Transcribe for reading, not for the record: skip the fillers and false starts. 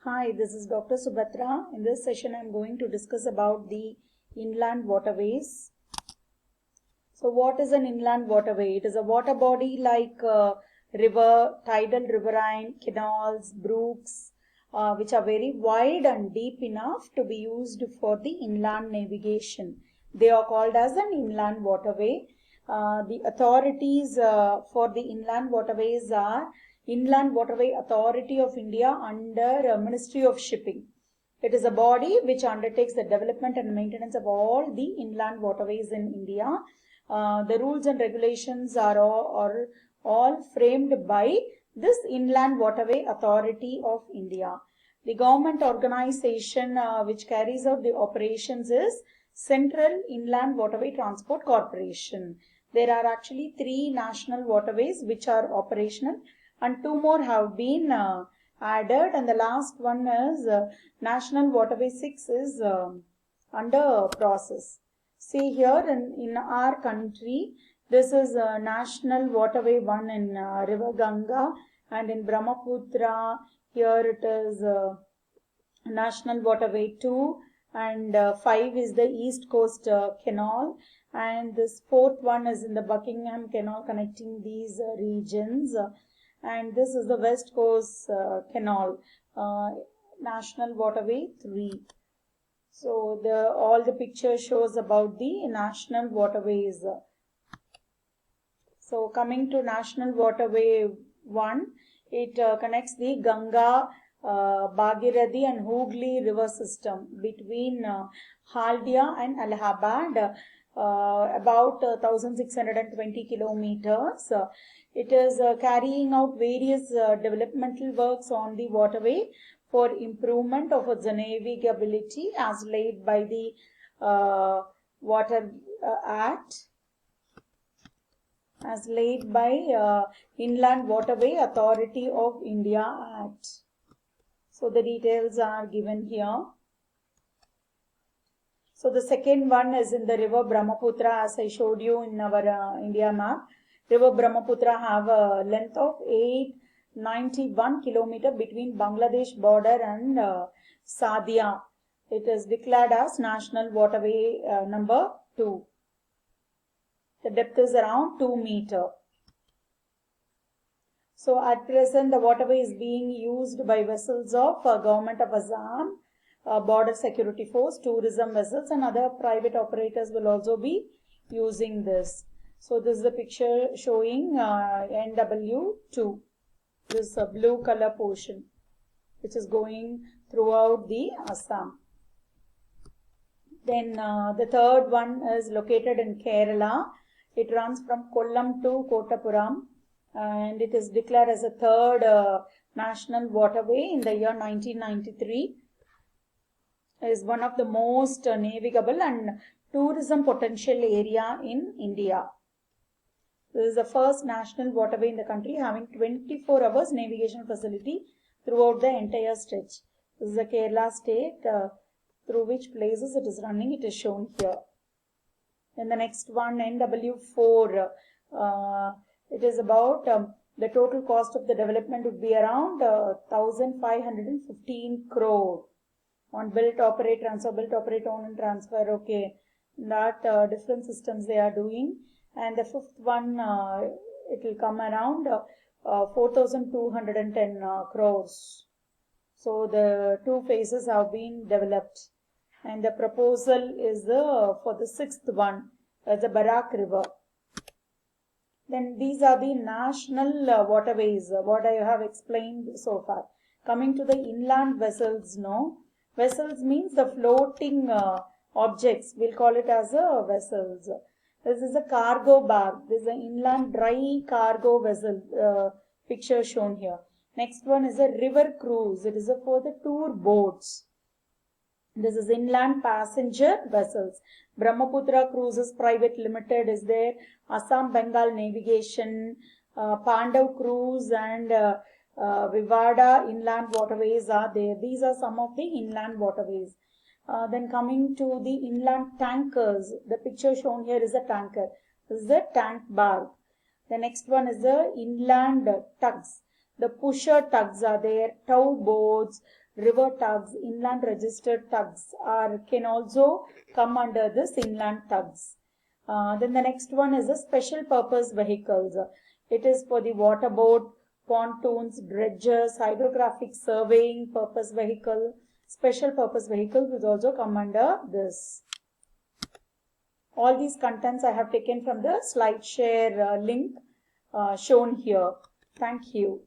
Hi, this is Dr. Subhatra. In this session, I am going to discuss about the inland waterways. So what is an inland waterway? It is a water body like river, tidal riverine, canals, brooks, which are very wide and deep enough to be used for the inland navigation. They are called as an inland waterway. The authorities for the inland waterways are Inland Waterway Authority of India under Ministry of Shipping. It is a body which undertakes the development and maintenance of all the inland waterways in India. The rules and regulations are all framed by this Inland Waterway Authority of India. The government organization which carries out the operations is Central Inland Waterway Transport Corporation. There are actually 3 national waterways which are operational, and 2 more have been added, and the last one is National Waterway 6 is under process. See here in our country, this is National Waterway 1 in River Ganga, and in Brahmaputra here it is National Waterway 2, and 5 is the East Coast Canal, and this 4th one is in the Buckingham Canal connecting these regions. And this is the West Coast Canal, National Waterway 3. So all the picture shows about the national waterways. So coming to National Waterway 1, it connects the Ganga, Bhagirathi and Hooghly river system between Haldia and Allahabad, about 1620 kilometers. It is carrying out various developmental works on the waterway for improvement of its navigability as laid by the Water Act, as laid by Inland Waterway Authority of India Act. So the details are given here. So the second one is in the river Brahmaputra, as I showed you in our India map. River Brahmaputra have a length of 891 kilometer between Bangladesh border and Sadia. It is declared as National Waterway number 2. The depth is around 2 meter. So at present the waterway is being used by vessels of Government of Assam, Border Security Force, tourism vessels, and other private operators will also be using this. So this is the picture showing NW2, this blue color portion which is going throughout the Assam. Then the third one is located in Kerala. It runs from Kollam to Kottapuram, and it is declared as a third national waterway in the year 1993. It is one of the most navigable and tourism potential area in India. This is the first national waterway in the country having 24 hours navigation facility throughout the entire stretch. This is the Kerala state through which places it is running. It is shown here. And the next one, NW4, it is about the total cost of the development would be around 1,515 crore on built, operate, transfer, built, operate, own and transfer. Okay, that different systems they are doing. And the fifth one, it will come around 4,210 crores. So the 2 phases have been developed, and the proposal is for the 6th one, the Barak River. Then these are the national waterways, what I have explained so far. Coming to the inland vessels now. Vessels means the floating objects. We'll call it as vessels. This is a cargo barge. This is an inland dry cargo vessel picture shown here. Next one is a river cruise. It is for the tour boats. This is inland passenger vessels. Brahmaputra Cruises Private Limited is there. Assam Bengal Navigation, Pandav Cruise, and Vivada Inland Waterways are there. These are some of the inland waterways. Then coming to the inland tankers, the picture shown here is a tanker. This is a tank barge. The next one is the inland tugs. The pusher tugs are there, tow boats, river tugs, inland registered tugs can also come under this inland tugs. Then the next one is the special purpose vehicles. It is for the water boat, pontoons, dredges, hydrographic surveying purpose vehicle. Special purpose vehicles will also come under this. All these contents I have taken from the SlideShare link shown here. Thank you.